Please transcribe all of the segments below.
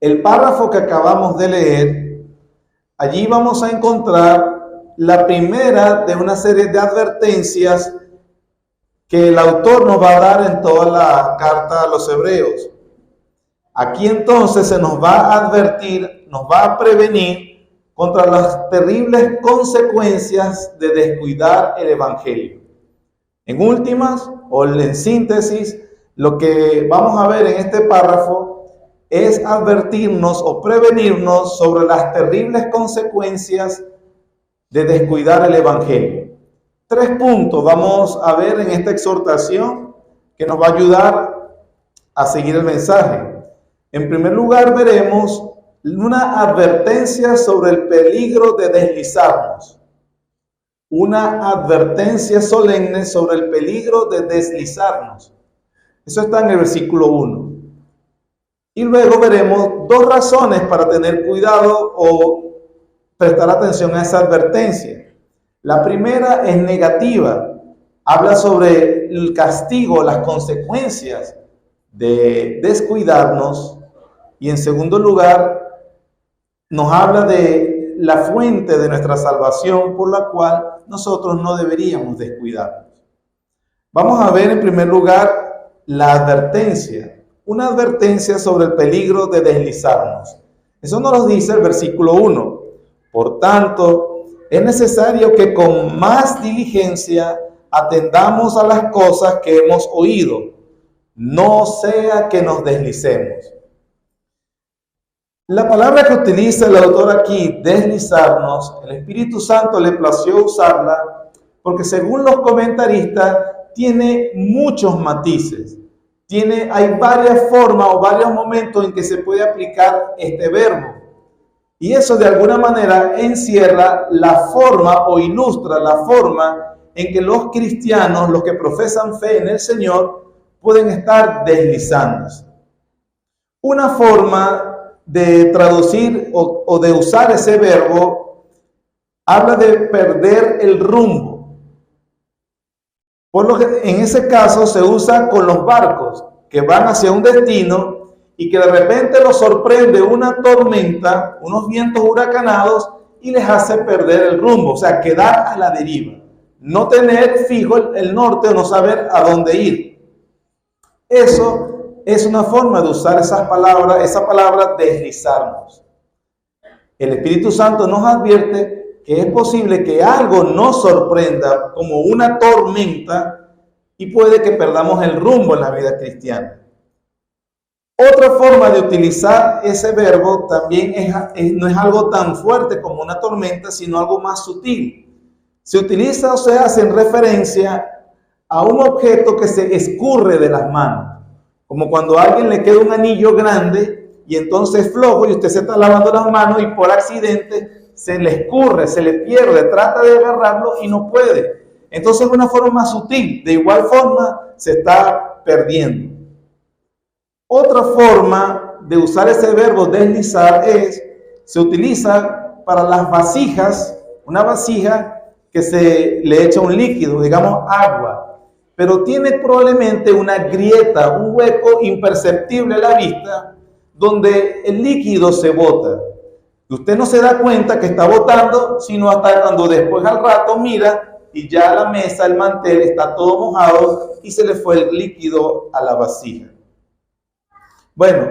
el párrafo que acabamos de leer, allí vamos a encontrar la primera de una serie de advertencias que el autor nos va a dar en toda la carta a los hebreos. Aquí entonces se nos va a advertir, nos va a prevenir contra las terribles consecuencias de descuidar el evangelio. En últimas, o en síntesis, lo que vamos a ver en este párrafo es advertirnos o prevenirnos sobre las terribles consecuencias de descuidar el evangelio. 3 puntos vamos a ver en esta exhortación que nos va a ayudar a seguir el mensaje. En primer lugar, veremos una advertencia sobre el peligro de deslizarnos. Una advertencia solemne sobre el peligro de deslizarnos. Eso está en el versículo 1. Y luego veremos 2 razones para tener cuidado o prestar atención a esa advertencia. La primera es negativa. Habla sobre el castigo, las consecuencias de descuidarnos. Y en segundo lugar, nos habla de la fuente de nuestra salvación por la cual nosotros no deberíamos descuidarnos. Vamos a ver en primer lugar la advertencia. Una advertencia sobre el peligro de deslizarnos. Eso nos lo dice el versículo 1. Por tanto, es necesario que con más diligencia atendamos a las cosas que hemos oído, no sea que nos deslicemos. La palabra que utiliza el autor aquí, deslizarnos, el Espíritu Santo le plació usarla porque según los comentaristas tiene muchos matices. Hay varias formas o varios momentos en que se puede aplicar este verbo. Y eso de alguna manera encierra la forma o ilustra la forma en que los cristianos, los que profesan fe en el Señor, pueden estar deslizándose. Una forma de traducir o de usar ese verbo habla de perder el rumbo. Por lo que en ese caso se usa con los barcos que van hacia un destino y que de repente los sorprende una tormenta, unos vientos huracanados y les hace perder el rumbo, o sea, quedar a la deriva, no tener fijo el norte o no saber a dónde ir. Eso es una forma de usar esa palabra deslizarnos. El Espíritu Santo nos advierte que es posible que algo nos sorprenda como una tormenta y puede que perdamos el rumbo en la vida cristiana. Otra forma de utilizar ese verbo también no es algo tan fuerte como una tormenta, sino algo más sutil. Se utiliza o se hace en referencia a un objeto que se escurre de las manos. Como cuando a alguien le queda un anillo grande y entonces flojo y usted se está lavando las manos y por accidente se le escurre, se le pierde, trata de agarrarlo y no puede. Entonces es una forma más sutil. De igual forma se está perdiendo. Otra forma de usar ese verbo deslizar se utiliza para las vasijas, una vasija que se le echa un líquido, digamos agua, pero tiene probablemente una grieta, un hueco imperceptible a la vista, donde el líquido se bota. Y usted no se da cuenta que está botando, sino hasta cuando después al rato mira y ya la mesa, el mantel está todo mojado y se le fue el líquido a la vasija. Bueno,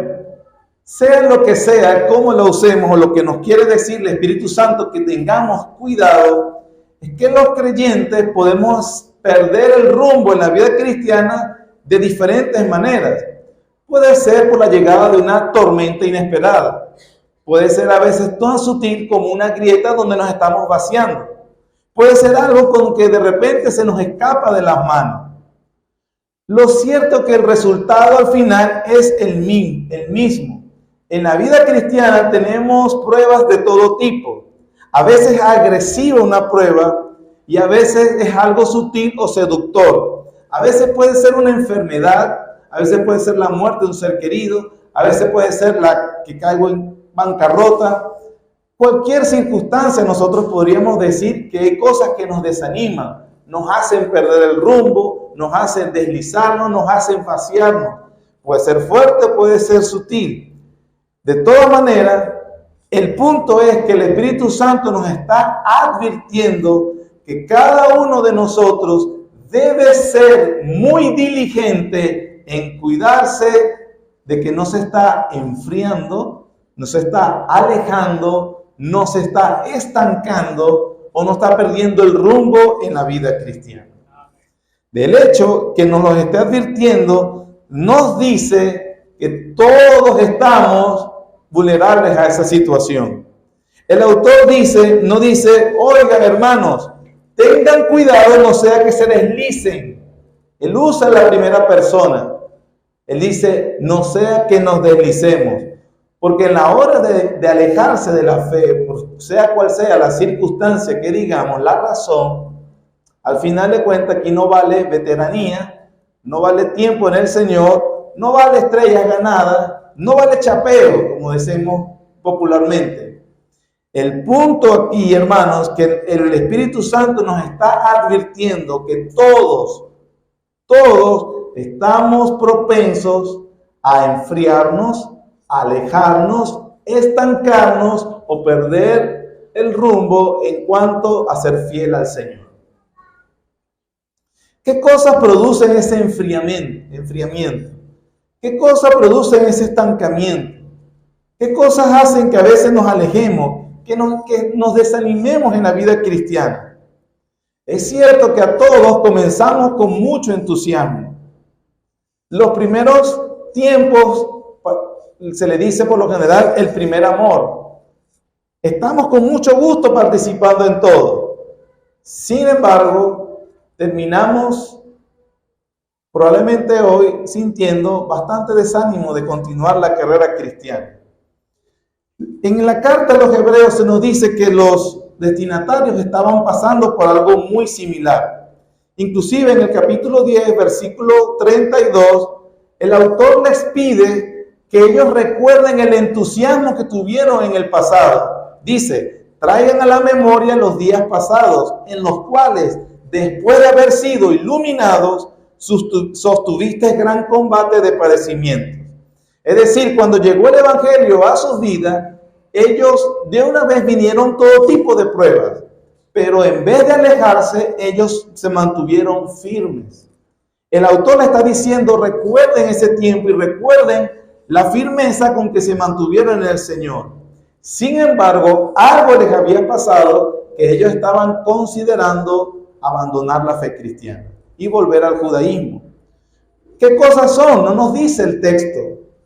sea lo que sea, cómo lo usemos o lo que nos quiere decir el Espíritu Santo que tengamos cuidado, es que los creyentes podemos perder el rumbo en la vida cristiana de diferentes maneras. Puede ser por la llegada de una tormenta inesperada. Puede ser a veces tan sutil como una grieta donde nos estamos vaciando. Puede ser algo con que de repente se nos escapa de las manos. Lo cierto es que el resultado al final es el mismo. En la vida cristiana tenemos pruebas de todo tipo. A veces es agresiva una prueba y a veces es algo sutil o seductor. A veces puede ser una enfermedad, a veces puede ser la muerte de un ser querido, a veces puede ser la que caigo en bancarrota. Cualquier circunstancia nosotros podríamos decir que hay cosas que nos desaniman, nos hacen perder el rumbo, nos hacen deslizarnos, nos hacen vaciarnos. Puede ser fuerte, puede ser sutil. De todas maneras, el punto es que el Espíritu Santo nos está advirtiendo que cada uno de nosotros debe ser muy diligente en cuidarse de que no se está enfriando, no se está alejando, no se está estancando o no está perdiendo el rumbo en la vida cristiana. Del hecho que nos lo esté advirtiendo, nos dice que todos estamos vulnerables a esa situación. El autor no dice, oigan hermanos, tengan cuidado, no sea que se deslicen. Él usa la primera persona. Él dice, no sea que nos deslicemos. Porque en la hora de alejarse de la fe, sea cual sea la circunstancia que digamos, la razón, al final de cuentas aquí no vale veteranía, no vale tiempo en el Señor, no vale estrellas ganadas, no vale chapeo, como decimos popularmente. El punto aquí, hermanos, que el Espíritu Santo nos está advirtiendo que todos estamos propensos a enfriarnos, a alejarnos, estancarnos o perder el rumbo en cuanto a ser fiel al Señor. ¿Qué cosas producen ese enfriamiento? ¿Qué cosas producen ese estancamiento? ¿Qué cosas hacen que a veces nos alejemos, que nos desanimemos en la vida cristiana? Es cierto que a todos comenzamos con mucho entusiasmo. Los primeros tiempos, se le dice por lo general, el primer amor. Estamos con mucho gusto participando en todo. Sin embargo, terminamos probablemente hoy sintiendo bastante desánimo de continuar la carrera cristiana. En la carta a los Hebreos se nos dice que los destinatarios estaban pasando por algo muy similar. Inclusive en el capítulo 10, versículo 32, el autor les pide que ellos recuerden el entusiasmo que tuvieron en el pasado. Dice, traigan a la memoria los días pasados en los cuales, después de haber sido iluminados, sostuviste gran combate de padecimientos. Es decir, cuando llegó el Evangelio a sus vidas, ellos de una vez vinieron todo tipo de pruebas, pero en vez de alejarse, ellos se mantuvieron firmes. El autor le está diciendo, recuerden ese tiempo y recuerden la firmeza con que se mantuvieron en el Señor. Sin embargo, algo les había pasado que ellos estaban considerando abandonar la fe cristiana y volver al judaísmo. ¿Qué cosas son? No nos dice el texto.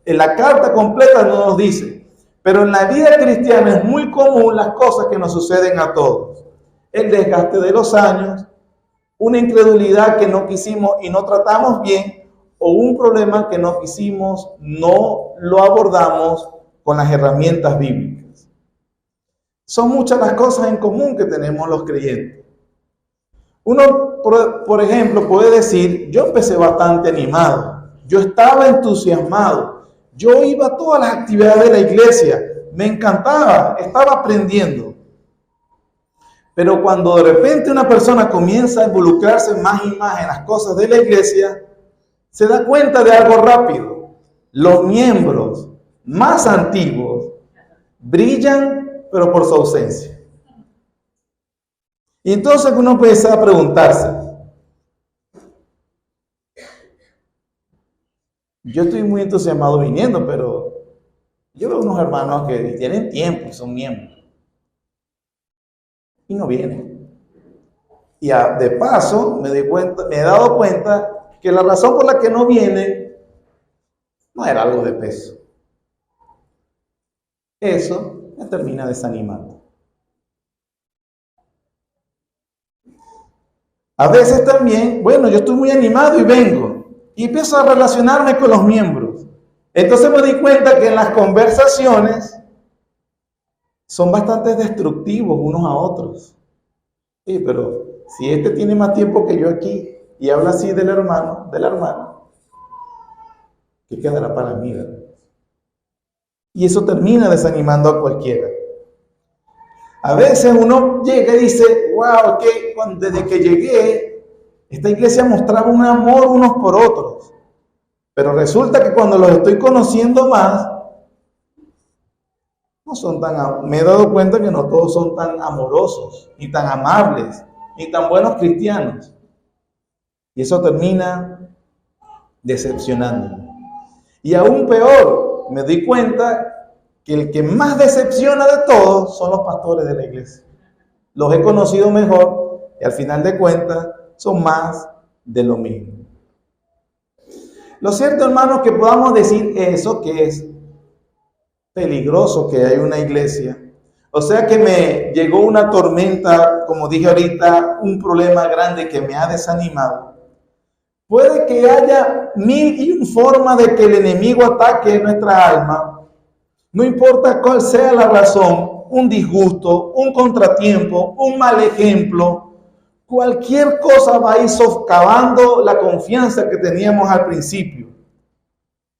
En la carta completa no nos dice. Pero en la vida cristiana es muy común las cosas que nos suceden a todos. El desgaste de los años, una incredulidad que no quisimos y no tratamos bien, o un problema que no quisimos, no lo abordamos con las herramientas bíblicas. Son muchas las cosas en común que tenemos los creyentes. Uno, por ejemplo, puede decir, yo empecé bastante animado, yo estaba entusiasmado, yo iba a todas las actividades de la iglesia, me encantaba, estaba aprendiendo. Pero cuando de repente una persona comienza a involucrarse más y más en las cosas de la iglesia, se da cuenta de algo rápido. Los miembros más antiguos brillan, pero por su ausencia. Y entonces uno empieza a preguntarse, yo estoy muy entusiasmado viniendo, pero yo veo unos hermanos que tienen tiempo y son miembros y no vienen. Y de paso me he dado cuenta que la razón por la que no vienen no era algo de peso. Eso me termina desanimando. A veces también, bueno, yo estoy muy animado y vengo y empiezo a relacionarme con los miembros. Entonces me di cuenta que en las conversaciones son bastante destructivos unos a otros. Sí, pero si este tiene más tiempo que yo aquí y habla así del hermano, de la hermana, ¿qué quedará para mí, verdad? Y eso termina desanimando a cualquiera. A veces uno llega y dice, wow, que desde que llegué, esta iglesia mostraba un amor unos por otros. Pero resulta que cuando los estoy conociendo más, no son me he dado cuenta que no todos son tan amorosos, ni tan amables, ni tan buenos cristianos. Y eso termina decepcionándome. Y aún peor, me di cuenta que el que más decepciona de todos son los pastores de la iglesia. Los he conocido mejor y al final de cuentas son más de lo mismo. Lo cierto, hermanos, que podamos decir eso, que es peligroso que hay una iglesia. O sea que me llegó una tormenta, como dije ahorita, un problema grande que me ha desanimado. Puede que haya 1001 formas de que el enemigo ataque nuestra alma. No importa cuál sea la razón, un disgusto, un contratiempo, un mal ejemplo, cualquier cosa va a ir socavando la confianza que teníamos al principio.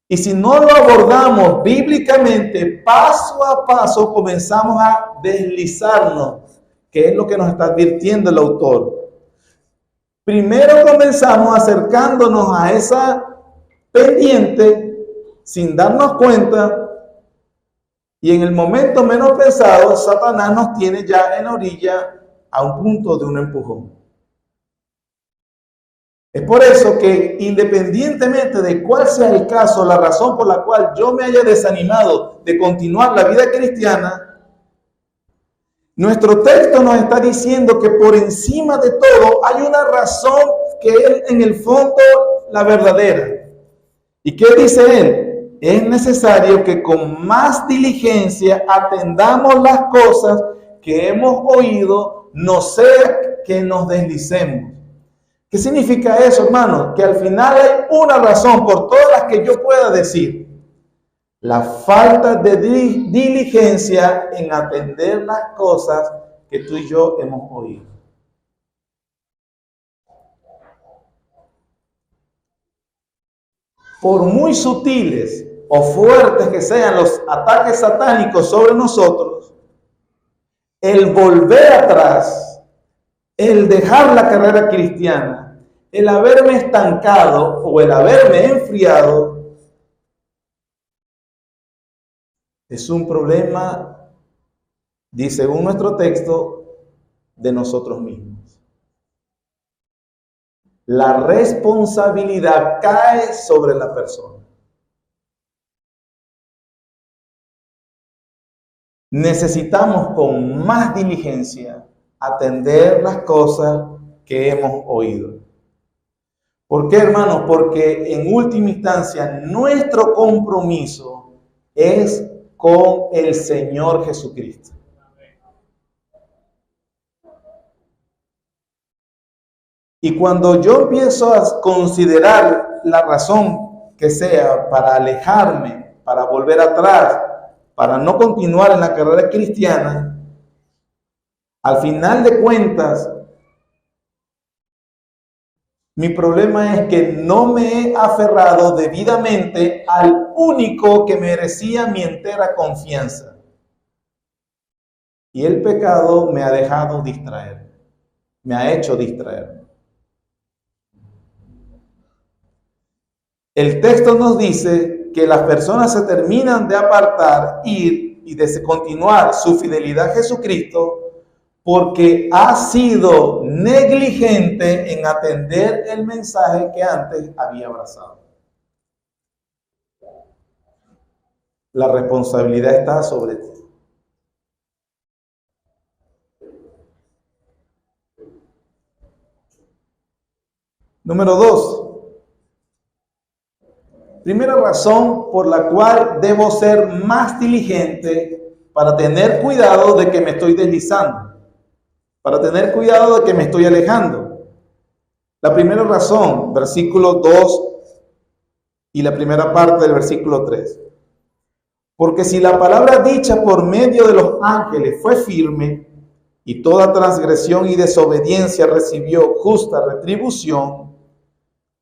Y si no lo abordamos bíblicamente, paso a paso comenzamos a deslizarnos, que es lo que nos está advirtiendo el autor. Primero comenzamos acercándonos a esa pendiente sin darnos cuenta, y en el momento menos pensado, Satanás nos tiene ya en la orilla a un punto de un empujón. Es por eso que, independientemente de cuál sea el caso, la razón por la cual yo me haya desanimado de continuar la vida cristiana, nuestro texto nos está diciendo que por encima de todo hay una razón que es en el fondo la verdadera. ¿Y qué dice él? Es necesario que con más diligencia atendamos las cosas que hemos oído, no sea que nos deslicemos. ¿Qué significa eso, hermano? Que al final hay una razón por todas las que yo pueda decir. La falta de diligencia en atender las cosas que tú y yo hemos oído. Por muy sutiles o fuertes que sean los ataques satánicos sobre nosotros, el volver atrás, el dejar la carrera cristiana, el haberme estancado o el haberme enfriado, es un problema, dice según nuestro texto, de nosotros mismos. La responsabilidad cae sobre la persona. Necesitamos con más diligencia atender las cosas que hemos oído. ¿Por qué, hermanos? Porque en última instancia nuestro compromiso es con el Señor Jesucristo. Y cuando yo empiezo a considerar la razón que sea para alejarme, para volver atrás, para no continuar en la carrera cristiana, al final de cuentas, mi problema es que no me he aferrado debidamente al único que merecía mi entera confianza. Y el pecado me ha dejado distraer, me ha hecho distraer. El texto nos dice que las personas se terminan de apartar, ir y de continuar su fidelidad a Jesucristo porque ha sido negligente en atender el mensaje que antes había abrazado. La responsabilidad está sobre ti. Número 2. Primera razón por la cual debo ser más diligente para tener cuidado de que me estoy deslizando, para tener cuidado de que me estoy alejando. La primera razón, versículo 2 y la primera parte del versículo 3. Porque si la palabra dicha por medio de los ángeles fue firme y toda transgresión y desobediencia recibió justa retribución,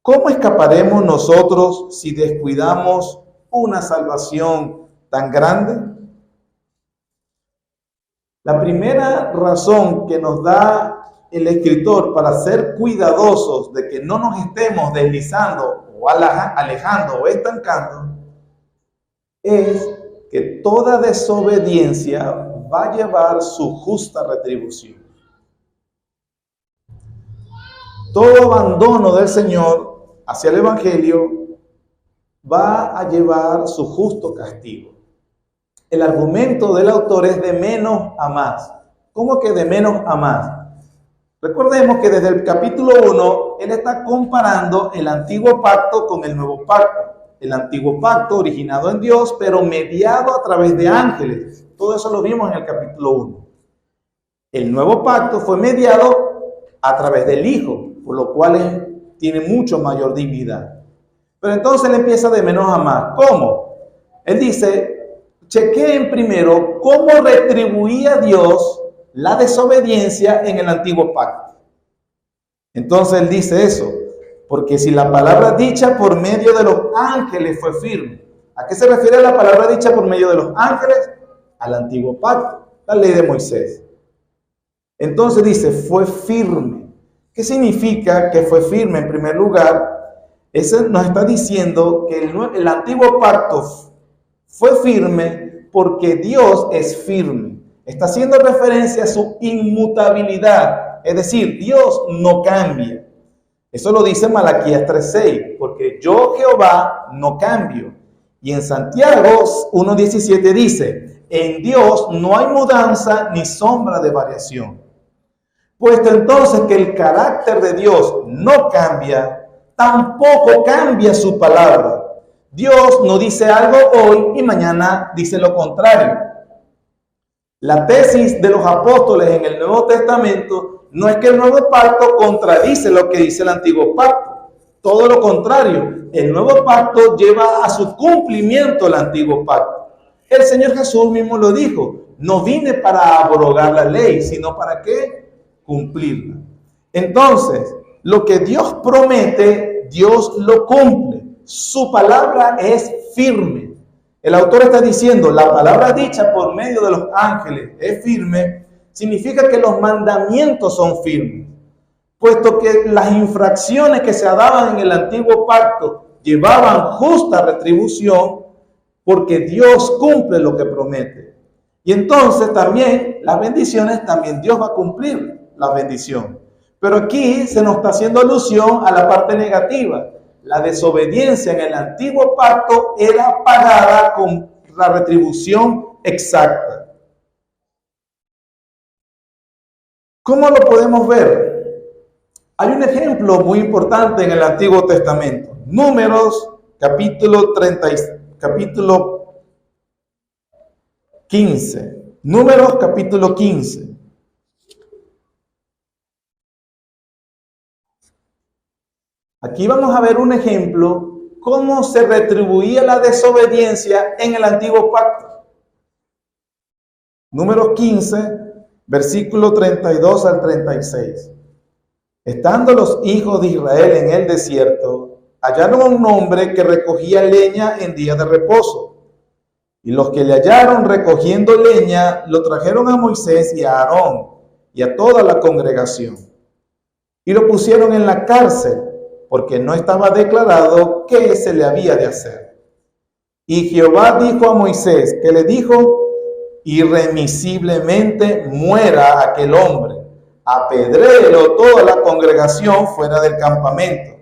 ¿cómo escaparemos nosotros si descuidamos una salvación tan grande? La primera razón que nos da el escritor para ser cuidadosos de que no nos estemos deslizando o alejando o estancando es que toda desobediencia va a llevar su justa retribución. Todo abandono del Señor hacia el Evangelio va a llevar su justo castigo. El argumento del autor es de menos a más. ¿Cómo que de menos a más? Recordemos que desde el capítulo 1, él está comparando el antiguo pacto con el nuevo pacto. El antiguo pacto originado en Dios, pero mediado a través de ángeles. Todo eso lo vimos en el capítulo 1. El nuevo pacto fue mediado a través del Hijo, por lo cual tiene mucho mayor dignidad. Pero entonces él empieza de menos a más. ¿Cómo? Él dice, chequeen primero cómo retribuía Dios la desobediencia en el antiguo pacto. Entonces él dice eso, porque si la palabra dicha por medio de los ángeles fue firme. ¿A qué se refiere la palabra dicha por medio de los ángeles? Al antiguo pacto, la ley de Moisés. Entonces dice, fue firme. ¿Qué significa que fue firme? En primer lugar, eso nos está diciendo que el antiguo pacto fue firme porque Dios es firme. Está haciendo referencia a su inmutabilidad, es decir, Dios no cambia. Eso lo dice Malaquías 3:6, porque yo Jehová no cambio. Y en Santiago 1:17 dice, en Dios no hay mudanza ni sombra de variación. Puesto entonces que el carácter de Dios no cambia, tampoco cambia su palabra. Dios no dice algo hoy y mañana dice lo contrario. La tesis de los apóstoles en el Nuevo Testamento no es que el nuevo pacto contradice lo que dice el antiguo pacto. Todo lo contrario, el nuevo pacto lleva a su cumplimiento el antiguo pacto. El Señor Jesús mismo lo dijo, no vine para abrogar la ley, sino para ¿qué? Cumplirla. Entonces, lo que Dios promete, Dios lo cumple. Su palabra es firme. El autor está diciendo, la palabra dicha por medio de los ángeles es firme, significa que los mandamientos son firmes, puesto que las infracciones que se daban en el antiguo pacto llevaban justa retribución, porque Dios cumple lo que promete. Y entonces también las bendiciones, también Dios va a cumplir la bendición. Pero aquí se nos está haciendo alusión a la parte negativa. La desobediencia en el antiguo pacto era pagada con la retribución exacta. ¿Cómo lo podemos ver? Hay un ejemplo muy importante en el Antiguo Testamento. Números, capítulo 15. Números, capítulo 15. Aquí vamos a ver un ejemplo, cómo se retribuía la desobediencia en el antiguo pacto. Números 15, versículo 32 al 36. Estando los hijos de Israel en el desierto, hallaron a un hombre que recogía leña en día de reposo. Y los que le hallaron recogiendo leña, lo trajeron a Moisés y a Aarón y a toda la congregación. Y lo pusieron en la cárcel, porque no estaba declarado qué se le había de hacer. Y Jehová dijo a Moisés, que le dijo, irremisiblemente muera aquel hombre, apedréelo toda la congregación fuera del campamento.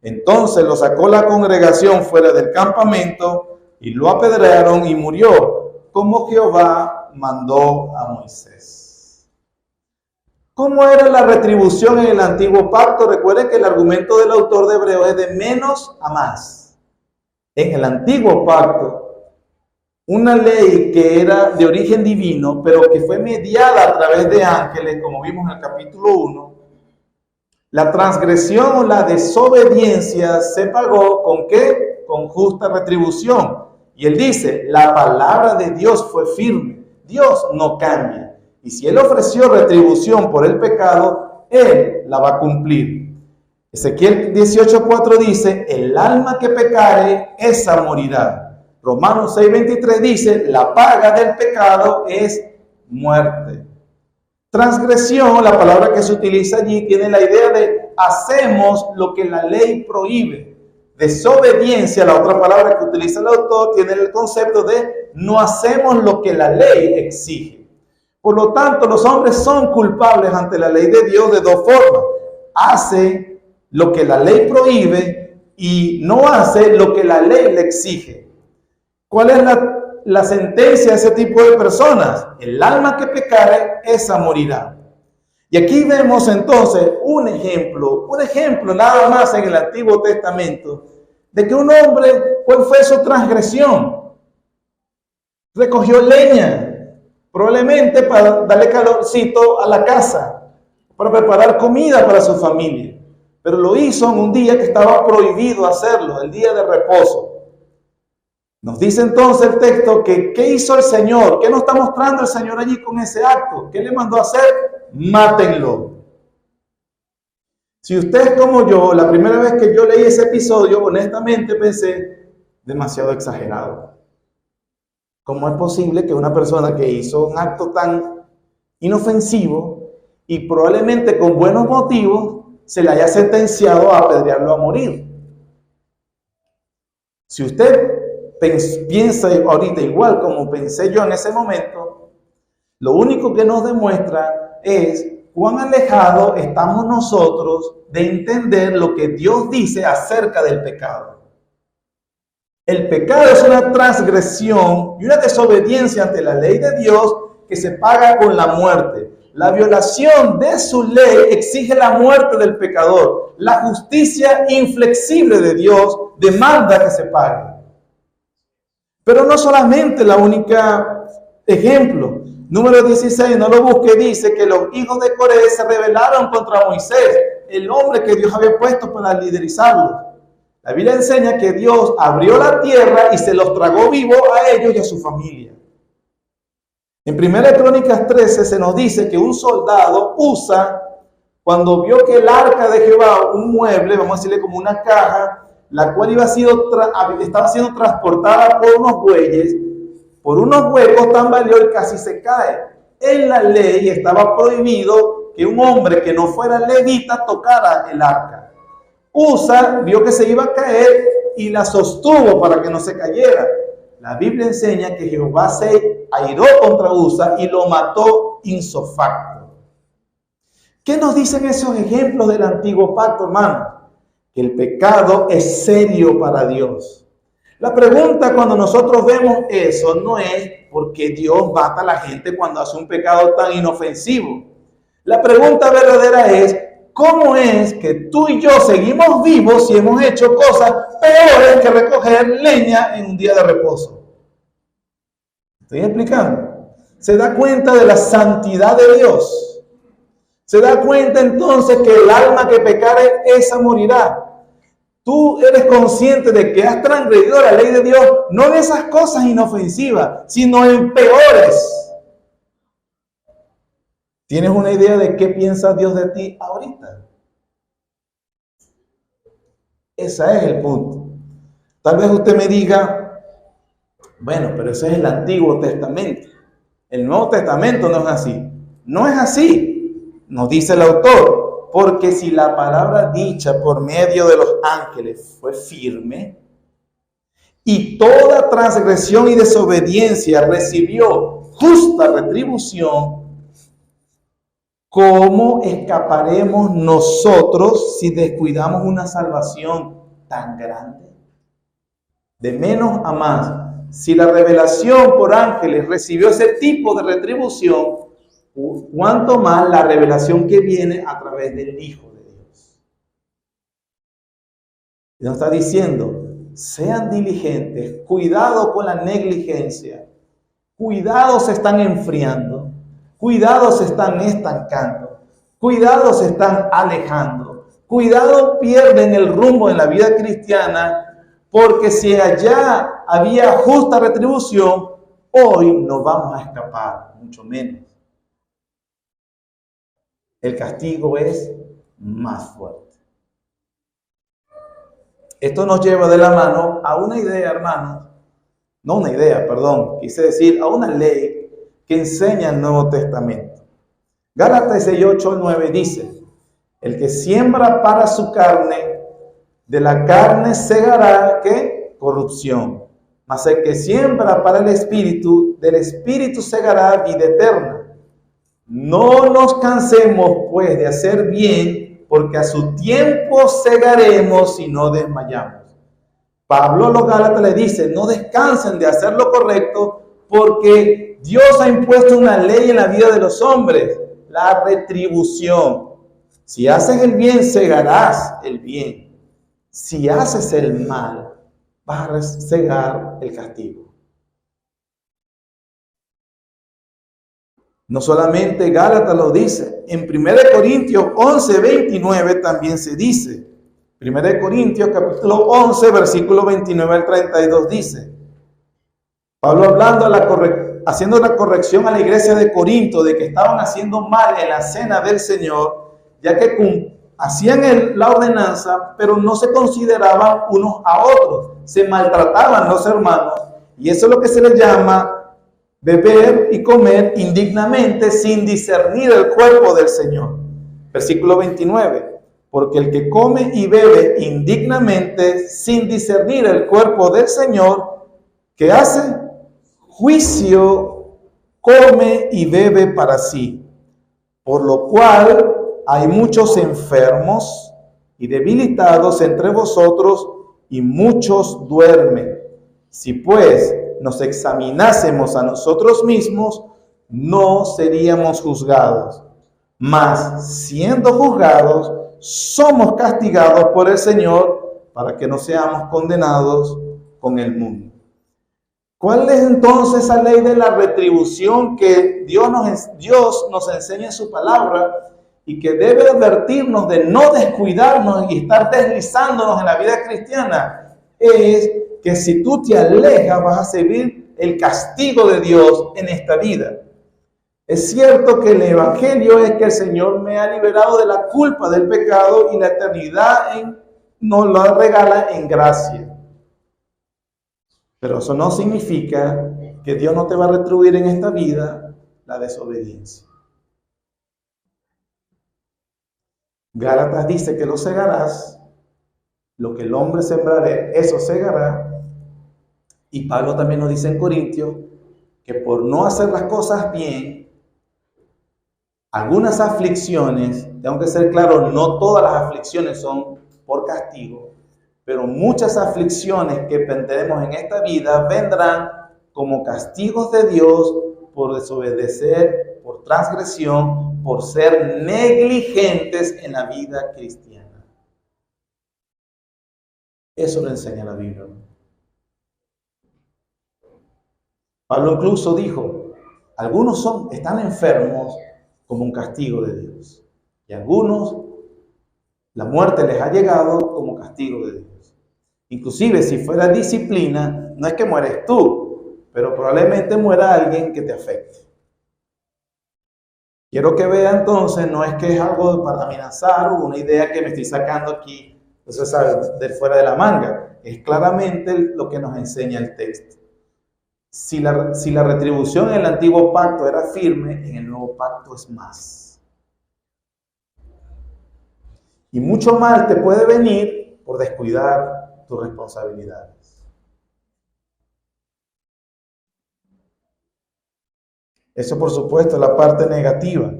Entonces lo sacó la congregación fuera del campamento y lo apedrearon y murió, como Jehová mandó a Moisés. ¿Cómo era la retribución en el antiguo pacto? Recuerden que el argumento del autor de Hebreo es de menos a más. En el antiguo pacto, una ley que era de origen divino, pero que fue mediada a través de ángeles, como vimos en el capítulo 1, la transgresión o la desobediencia se pagó ¿con qué? Con justa retribución. Y él dice, la palabra de Dios fue firme. Dios no cambia. Y si Él ofreció retribución por el pecado, Él la va a cumplir. Ezequiel 18:4 dice, el alma que pecare, esa morirá. Romanos 6:23 dice, la paga del pecado es muerte. Transgresión, la palabra que se utiliza allí, tiene la idea de hacemos lo que la ley prohíbe. Desobediencia, la otra palabra que utiliza el autor, tiene el concepto de no hacemos lo que la ley exige. Por lo tanto, los hombres son culpables ante la ley de Dios de dos formas. Hace lo que la ley prohíbe y no hace lo que la ley le exige. ¿Cuál es la sentencia de ese tipo de personas? El alma que pecare, esa morirá. Y aquí vemos entonces un ejemplo nada más en el Antiguo Testamento, de que un hombre, ¿cuál fue su transgresión? Recogió leña, probablemente para darle calorcito a la casa, para preparar comida para su familia. Pero lo hizo en un día que estaba prohibido hacerlo, el día de reposo. Nos dice entonces el texto que ¿qué hizo el Señor? ¿Qué nos está mostrando el Señor allí con ese acto? ¿Qué le mandó a hacer? Mátenlo. Si usted es como yo, la primera vez que yo leí ese episodio, honestamente pensé, demasiado exagerado. ¿Cómo es posible que una persona que hizo un acto tan inofensivo y probablemente con buenos motivos se le haya sentenciado a apedrearlo a morir? Si usted piensa ahorita igual como pensé yo en ese momento, lo único que nos demuestra es cuán alejados estamos nosotros de entender lo que Dios dice acerca del pecado. El pecado es una transgresión y una desobediencia ante la ley de Dios que se paga con la muerte. La violación de su ley exige la muerte del pecador. La justicia inflexible de Dios demanda que se pague. Pero no solamente la única ejemplo. Número 16, no lo busque, dice que los hijos de Coré se rebelaron contra Moisés, el hombre que Dios había puesto para liderizarlos. La Biblia enseña que Dios abrió la tierra y se los tragó vivos a ellos y a su familia. En 1 Crónicas 13 se nos dice que un soldado Usa, cuando vio que el arca de Jehová, un mueble, vamos a decirle como una caja, la cual estaba siendo transportada por unos bueyes, por unos huecos tambaleó y casi se cae. En la ley estaba prohibido que un hombre que no fuera levita tocara el arca. Usa vio que se iba a caer y la sostuvo para que no se cayera. La Biblia enseña que Jehová se airó contra Usa y lo mató insofacto. ¿Qué nos dicen esos ejemplos del antiguo pacto, hermano? Que el pecado es serio para Dios. La pregunta cuando nosotros vemos eso no es por qué Dios mata a la gente cuando hace un pecado tan inofensivo. La pregunta verdadera es, ¿cómo es que tú y yo seguimos vivos si hemos hecho cosas peores que recoger leña en un día de reposo? ¿Estoy explicando? Se da cuenta de la santidad de Dios. Se da cuenta entonces que el alma que pecare, esa morirá. Tú eres consciente de que has transgredido la ley de Dios, no en esas cosas inofensivas, sino en peores. ¿Tienes una idea de qué piensa Dios de ti ahorita? Ese es el punto. Tal vez usted me diga, bueno, pero ese es el Antiguo Testamento. El Nuevo Testamento no es así. No es así, nos dice el autor. Porque si la palabra dicha por medio de los ángeles fue firme, y toda transgresión y desobediencia recibió justa retribución, ¿cómo escaparemos nosotros si descuidamos una salvación tan grande? De menos a más, si la revelación por ángeles recibió ese tipo de retribución, cuanto más la revelación que viene a través del Hijo de Dios. Y nos está diciendo, sean diligentes, cuidado con la negligencia, cuidado se están enfriando, cuidado se están estancando, cuidado se están alejando, cuidado pierden el rumbo en la vida cristiana, porque si allá había justa retribución, hoy no vamos a escapar, mucho menos. El castigo es más fuerte. Esto nos lleva de la mano a una idea, hermanos. No una idea, perdón. Quise decir a una ley que enseña el Nuevo Testamento. Gálatas 6:8-9 dice, el que siembra para su carne, de la carne segará, ¿qué? Corrupción. Mas el que siembra para el Espíritu, del Espíritu segará vida eterna. No nos cansemos, pues, de hacer bien, porque a su tiempo segaremos y no desmayamos. Pablo a los Gálatas le dice, no descansen de hacer lo correcto, porque Dios ha impuesto una ley en la vida de los hombres, la retribución. Si haces el bien, segarás el bien. Si haces el mal, vas a segar el castigo. No solamente Gálatas lo dice, en 1 Corintios 11, 29 también se dice. 1 Corintios capítulo 11, versículo 29 al 32 dice, Pablo hablando haciendo la corrección a la iglesia de Corinto de que estaban haciendo mal en la cena del Señor, ya que hacían la ordenanza, pero no se consideraban unos a otros, se maltrataban los hermanos, y eso es lo que se le llama beber y comer indignamente sin discernir el cuerpo del Señor. Versículo 29. Porque el que come y bebe indignamente sin discernir el cuerpo del Señor, ¿qué hace? Juicio come y bebe para sí. Por lo cual hay muchos enfermos y debilitados entre vosotros y muchos duermen. Si pues nos examinásemos a nosotros mismos, no seríamos juzgados. Mas, siendo juzgados, somos castigados por el Señor para que no seamos condenados con el mundo. ¿Cuál es entonces esa ley de la retribución que Dios nos enseña en su palabra y que debe advertirnos de no descuidarnos y estar deslizándonos en la vida cristiana? Es que si tú te alejas vas a recibir el castigo de Dios en esta vida. Es cierto que el evangelio es que el Señor me ha liberado de la culpa del pecado y la eternidad nos la regala en gracia. Pero eso no significa que Dios no te va a retribuir en esta vida la desobediencia. Gálatas dice que lo segarás, lo que el hombre sembrare, eso segará. Y Pablo también nos dice en Corintios que por no hacer las cosas bien, algunas aflicciones, tengo que ser claro, no todas las aflicciones son por castigo, pero muchas aflicciones que tendremos en esta vida vendrán como castigos de Dios por desobedecer, por transgresión, por ser negligentes en la vida cristiana. Eso lo enseña la Biblia. Pablo incluso dijo, algunos están enfermos como un castigo de Dios. Y a algunos la muerte les ha llegado como castigo de Dios. Inclusive si fuera disciplina, no es que mueres tú, pero probablemente muera alguien que te afecte. Quiero que vea entonces, no es que es algo para amenazar o una idea que me estoy sacando aquí, entonces, de fuera de la manga. Es claramente lo que nos enseña el texto. Si la retribución en el antiguo pacto era firme, en el nuevo pacto es más. Y mucho mal te puede venir por descuidar tus responsabilidades. Eso, por supuesto, es la parte negativa.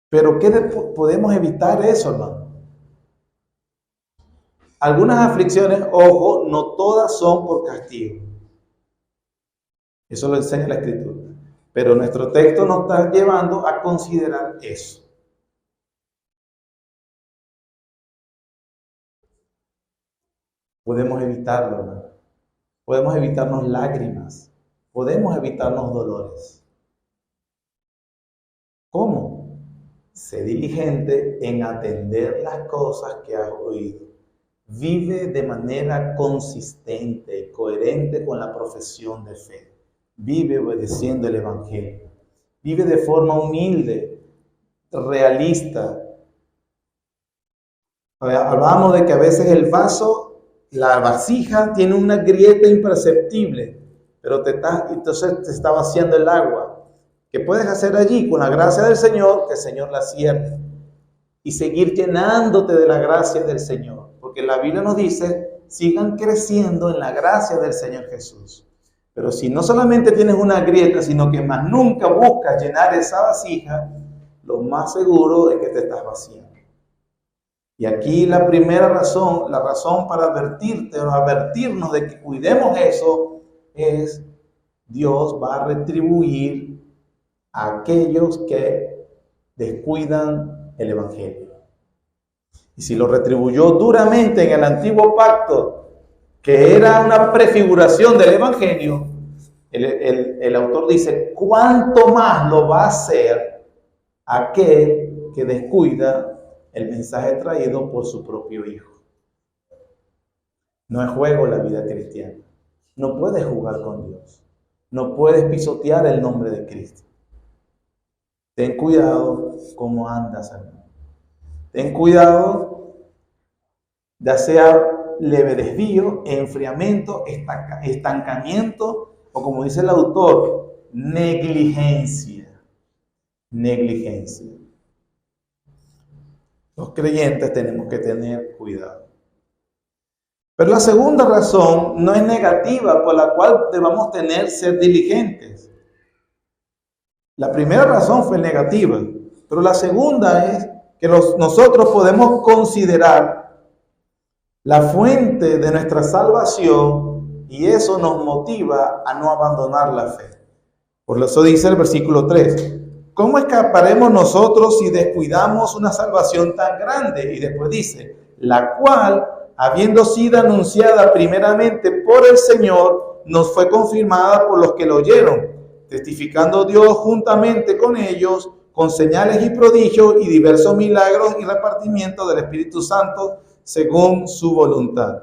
Pero ¿qué podemos evitar eso, hermano? Algunas aflicciones, ojo, no todas son por castigo. Eso lo enseña la Escritura. Pero nuestro texto nos está llevando a considerar eso. Podemos evitarlo, hermano. Podemos evitarnos lágrimas. Podemos evitarnos dolores. ¿Cómo? Sé diligente en atender las cosas que has oído. Vive de manera consistente y coherente con la profesión de fe. Vive obedeciendo el Evangelio. Vive de forma humilde, realista. Hablábamos de que a veces el vaso, la vasija, tiene una grieta imperceptible, pero entonces te está vaciando el agua. ¿Qué puedes hacer allí? Con la gracia del Señor, que el Señor la cierre. Y seguir llenándote de la gracia del Señor. Porque la Biblia nos dice, sigan creciendo en la gracia del Señor Jesús. Pero si no solamente tienes una grieta, sino que más nunca buscas llenar esa vasija, lo más seguro es que te estás vaciando. Y aquí la primera razón, la razón para advertirte o advertirnos de que cuidemos eso es: Dios va a retribuir a aquellos que descuidan el Evangelio. Y si lo retribuyó duramente en el antiguo pacto, que era una prefiguración del Evangelio, el autor dice: ¿cuánto más lo va a hacer aquel que descuida el mensaje traído por su propio Hijo? No es juego la vida cristiana. No puedes jugar con Dios. No puedes pisotear el nombre de Cristo. Ten cuidado cómo andas, hermano. Ten cuidado, ya sea leve desvío, enfriamiento, estancamiento o, como dice el autor, negligencia. Negligencia. Los creyentes tenemos que tener cuidado. Pero la segunda razón no es negativa por la cual debamos ser diligentes. La primera razón fue negativa, pero la segunda es que nosotros podemos considerar la fuente de nuestra salvación y eso nos motiva a no abandonar la fe. Por eso dice el versículo 3. ¿Cómo escaparemos nosotros si descuidamos una salvación tan grande? Y después dice, la cual, habiendo sido anunciada primeramente por el Señor, nos fue confirmada por los que lo oyeron, testificando Dios juntamente con ellos, con señales y prodigios y diversos milagros y repartimiento del Espíritu Santo según su voluntad.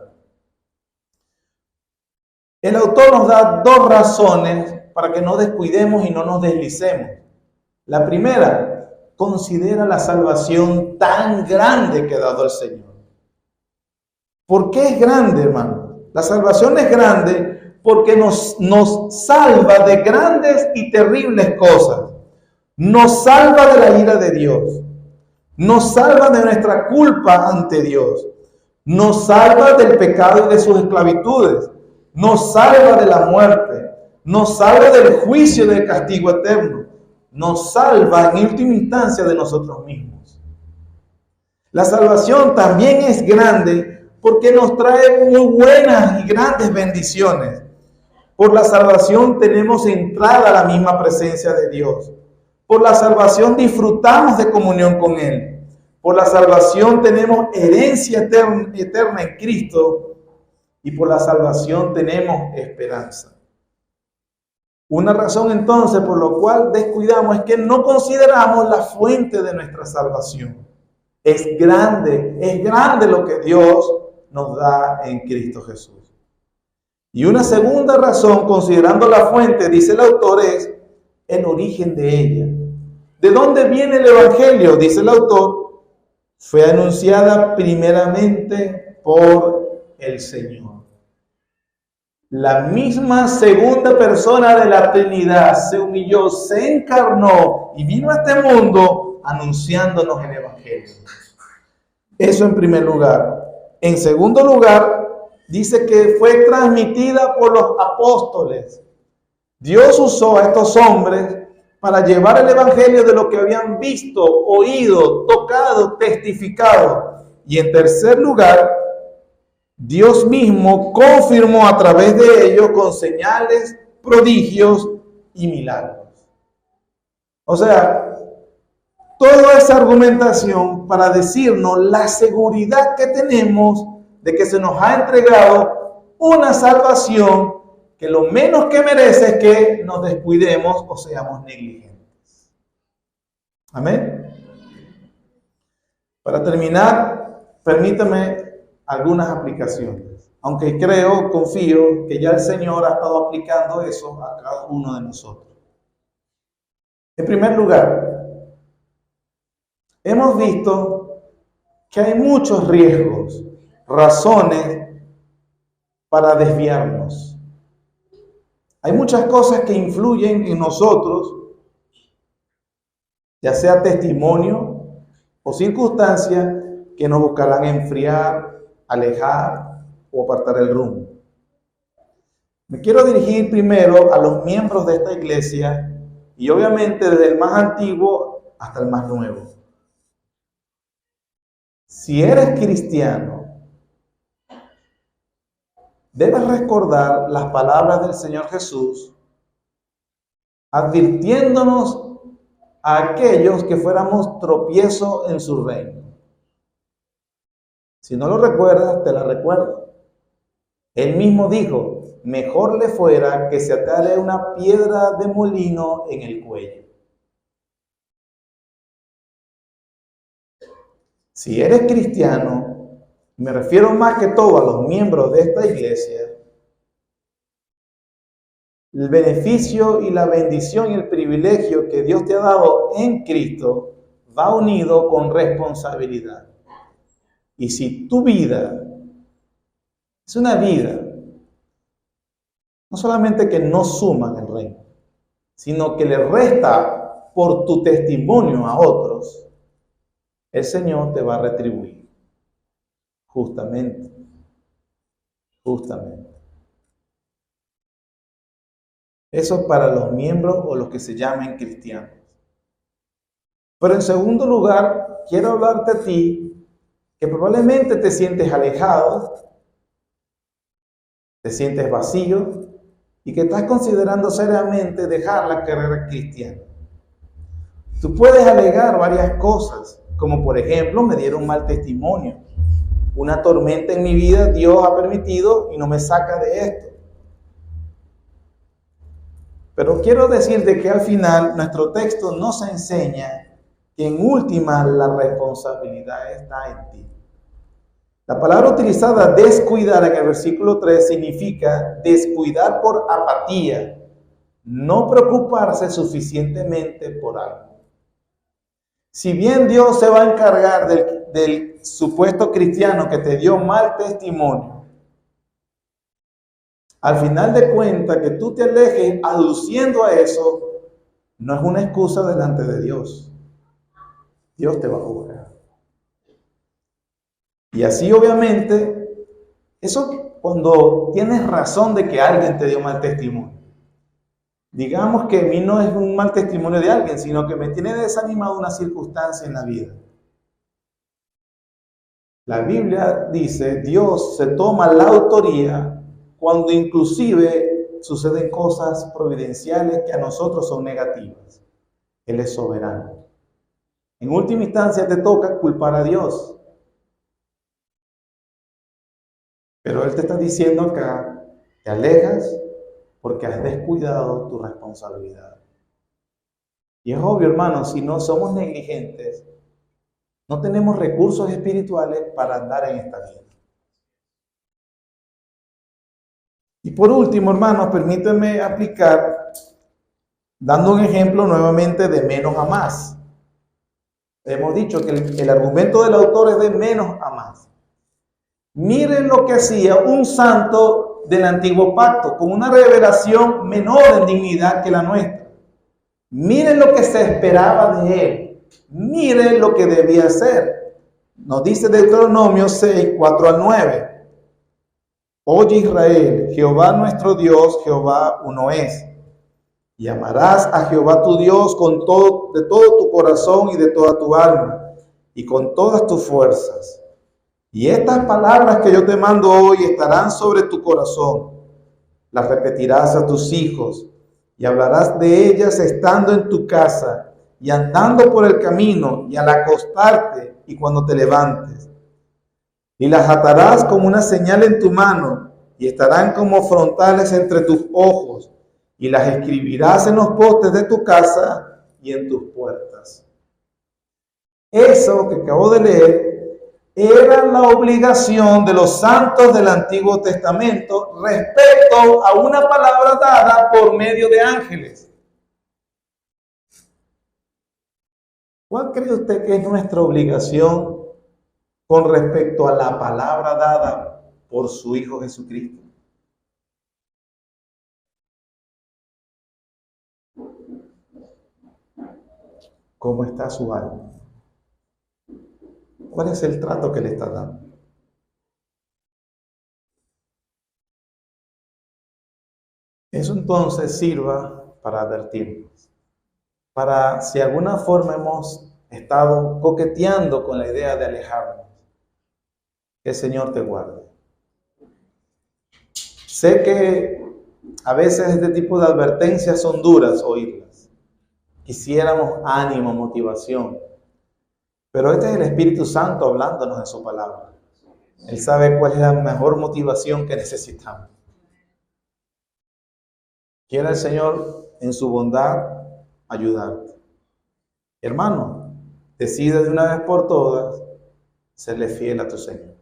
El autor nos da dos razones para que no descuidemos y no nos deslicemos. La primera, considera la salvación tan grande que ha dado el Señor. ¿Por qué es grande, hermano? La salvación es grande porque nos salva de grandes y terribles cosas. Nos salva de la ira de Dios. Nos salva de nuestra culpa ante Dios. Nos salva del pecado y de sus esclavitudes. Nos salva de la muerte. Nos salva del juicio y del castigo eterno. Nos salva en última instancia de nosotros mismos. La salvación también es grande porque nos trae muy buenas y grandes bendiciones. Por la salvación tenemos entrada a la misma presencia de Dios. Por la salvación disfrutamos de comunión con Él. Por la salvación tenemos herencia eterna en Cristo. Y por la salvación tenemos esperanza. Una razón entonces por lo cual descuidamos es que no consideramos la fuente de nuestra salvación. Es grande lo que Dios nos da en Cristo Jesús. Y una segunda razón, considerando la fuente, dice el autor, es el origen de ella. ¿De dónde viene el Evangelio? Dice el autor, fue anunciada primeramente por el Señor. La misma segunda persona de la Trinidad se humilló, se encarnó y vino a este mundo anunciándonos el Evangelio. Eso en primer lugar. En segundo lugar, dice que fue transmitida por los apóstoles. Dios usó a estos hombres para llevar el Evangelio de lo que habían visto, oído, tocado, testificado. Y en tercer lugar, Dios mismo confirmó a través de ellos con señales, prodigios y milagros. O sea, toda esa argumentación para decirnos la seguridad que tenemos de que se nos ha entregado una salvación que lo menos que merece es que nos descuidemos o seamos negligentes. Amén. Para terminar, permítame algunas aplicaciones, aunque confío que ya el Señor ha estado aplicando eso a cada uno de nosotros. En primer lugar, hemos visto que hay muchos riesgos, razones para desviarnos. Hay muchas cosas que influyen en nosotros, ya sea testimonio o circunstancias que nos buscarán enfriar, alejar o apartar el rumbo. Me quiero dirigir primero a los miembros de esta iglesia y obviamente desde el más antiguo hasta el más nuevo. Si eres cristiano, debes recordar las palabras del Señor Jesús advirtiéndonos a aquellos que fuéramos tropiezo en su reino. Si no lo recuerdas, te la recuerdo. Él mismo dijo, mejor le fuera que se atare una piedra de molino en el cuello. Si eres cristiano, me refiero más que todo a los miembros de esta iglesia, el beneficio y la bendición y el privilegio que Dios te ha dado en Cristo va unido con responsabilidad. Y si tu vida es una vida, no solamente que no suma en el reino, sino que le resta por tu testimonio a otros, el Señor te va a retribuir. Justamente. Eso es para los miembros o los que se llamen cristianos. Pero en segundo lugar, quiero hablarte a ti que probablemente te sientes alejado, te sientes vacío y que estás considerando seriamente dejar la carrera cristiana. Tú puedes alegar varias cosas, como por ejemplo, me dieron mal testimonio. Una tormenta en mi vida Dios ha permitido y no me saca de esto. Pero quiero decirte que al final nuestro texto nos enseña que en última la responsabilidad está en ti. La palabra utilizada descuidar en el versículo 3 significa descuidar por apatía, no preocuparse suficientemente por algo. Si bien Dios se va a encargar del supuesto cristiano que te dio mal testimonio, al final de cuentas que tú te alejes aduciendo a eso, no es una excusa delante de Dios. Dios te va a juzgar. Y así obviamente, eso cuando tienes razón de que alguien te dio mal testimonio. Digamos que a mí no es un mal testimonio de alguien, sino que me tiene desanimado una circunstancia en la vida. La Biblia dice, Dios se toma la autoría cuando inclusive suceden cosas providenciales que a nosotros son negativas. Él es soberano. En última instancia te toca culpar a Dios. Pero Él te está diciendo acá, te alejas porque has descuidado tu responsabilidad. Y es obvio, hermano, si no somos negligentes, no tenemos recursos espirituales para andar en esta vida. Y por último, hermanos, permítanme aplicar, dando un ejemplo nuevamente de menos a más. Hemos dicho que el argumento del autor es de menos a más. Miren lo que hacía un santo del antiguo pacto, con una revelación menor en dignidad que la nuestra. Miren lo que se esperaba de él. Miren lo que debía hacer. Nos dice Deuteronomio 6, 4 al 9. Oye Israel, Jehová nuestro Dios, Jehová uno es. Y amarás a Jehová tu Dios con todo, de todo tu corazón y de toda tu alma y con todas tus fuerzas. Y estas palabras que yo te mando hoy estarán sobre tu corazón. Las repetirás a tus hijos y hablarás de ellas estando en tu casa y andando por el camino y al acostarte y cuando te levantes. Y las atarás como una señal en tu mano y estarán como frontales entre tus ojos y las escribirás en los postes de tu casa y en tus puertas. Eso que acabo de leer era la obligación de los santos del Antiguo Testamento respecto a una palabra dada por medio de ángeles. ¿Cuál cree usted que es nuestra obligación con respecto a la palabra dada por su Hijo Jesucristo? ¿Cómo está su alma? ¿Cuál es el trato que le está dando? Eso entonces sirva para advertirnos, para si de alguna forma hemos estado coqueteando con la idea de alejarnos, que el Señor te guarde. Sé que a veces este tipo de advertencias son duras oírlas. Quisiéramos ánimo, motivación, pero este es el Espíritu Santo hablándonos en su palabra. Él sabe cuál es la mejor motivación que necesitamos. Quiera el Señor en su bondad ayudarte. Hermano, decide de una vez por todas serle fiel a tu Señor.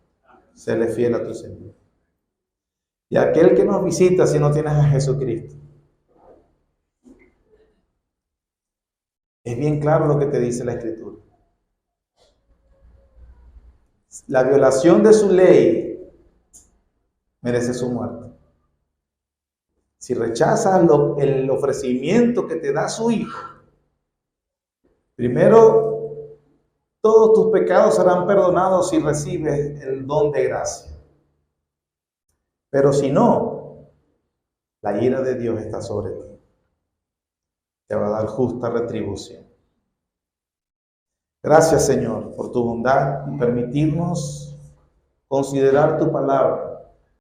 Serle fiel a tu Señor. Y aquel que nos visita si no tienes a Jesucristo. Es bien claro lo que te dice la Escritura. La violación de su ley merece su muerte. Si rechazas el ofrecimiento que te da su Hijo, primero, todos tus pecados serán perdonados si recibes el don de gracia. Pero si no, la ira de Dios está sobre ti. Te va a dar justa retribución. Gracias, Señor, por tu bondad y permitirnos considerar tu palabra.